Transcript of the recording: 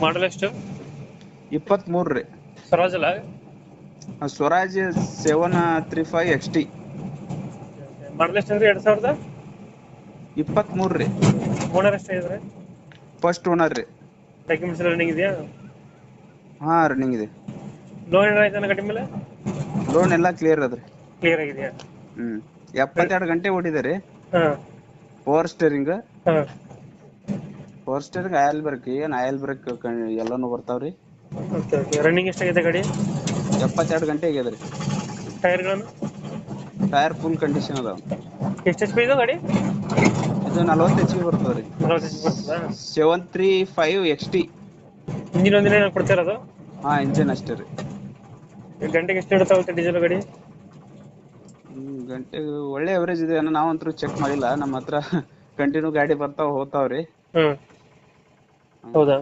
ಮಾಡಲ್ ಎಷ್ಟು? 23 ರೀ. ಸ್ವರಾಜ್ ಅಲ್ಲ? ಸ್ವರಾಜ್ 735 XT. ಮಾಡಲ್ ಎಷ್ಟು ಅಂದ್ರೆ 2000? 23 ರೀ. ಓನರ್ ಎಷ್ಟಾಗಿದ್ರೆ? ಫಸ್ಟ್ ಓನರ್ ರೀ. ಡಾಕ್ಯುಮೆಂಟ್ಸ್ ಎಲ್ಲ ರನ್ನಿಂಗ್ ಇದೆಯಾ? ಹಾ ರನ್ನಿಂಗ್ ಇದೆ. ಲೋನ್ ಏನಾರ ಆಯ್ತಾನ ಗಾಡಿ ಮೇಲೆ? ಲೋನ್ ಎಲ್ಲ ಕ್ಲಿಯರ್ ಅದ್ರಿ. ಕ್ಲಿಯರ್ ಆಗಿದೆಯಾ? 72 ಗಂಟೆ ಓಡಿದೆ ರೀ. ಹಾಂ ಪವರ್ ಸ್ಟೇರಿಂಗ್ ಹಾಂ. ಆಯಿಲ್ ಬ್ರೇಕ್ ಎಲ್ಲಾನು ಬರ್ತಾವ್ರಿ. Okay okay. ರನ್ನಿಂಗ್ ಎಷ್ಟಾಗಿದೆ ಗಾಡಿ? 72 ಗಂಟೆ ಆಗ್ಯದ್ರಿ. ಟೈರ್ಗಳನ್ನು? ಟೈರ್ ಫುಲ್ ಕಂಡೀಷನ್ ಅದಾವ. ಎಷ್ಟು ಎಚ್ ಪಿ ಇದು ಗಾಡಿ? ಇದು 40 HP ಬರ್ತದ್ರಿ. 40 ಎಚ್ ಪಿ ಬರ್ತದಾ? 735 XT. ಇಂಜಿನ್ ಒಂದಿನ ಏನೋ ಕೊಡ್ತಿರೋದು? ಇಂಜಿನ್ ಅಷ್ಟೇ ರೀ. ಗಂಟೆಗೆ ಎಷ್ಟು ಹಿಡಿತಾಗುತ್ತೆ ಡೀಸೆಲ್ ಗಾಡಿ? ಗಂಟೆಗೆ ಒಳ್ಳೆ ಅವರೇಜ್ ಇದೆ. ನಾವಂತೂ ಚೆಕ್ ಮಾಡಿಲ್ಲ, ನಮ್ಮ ಹತ್ರ ಕಂಟಿನ್ಯೂ ಗಾಡಿ ಬರ್ತಾವ ಹೋಗ್ತಾವ್ರಿ. ಹ್ಮ್. ಹೌದಾ?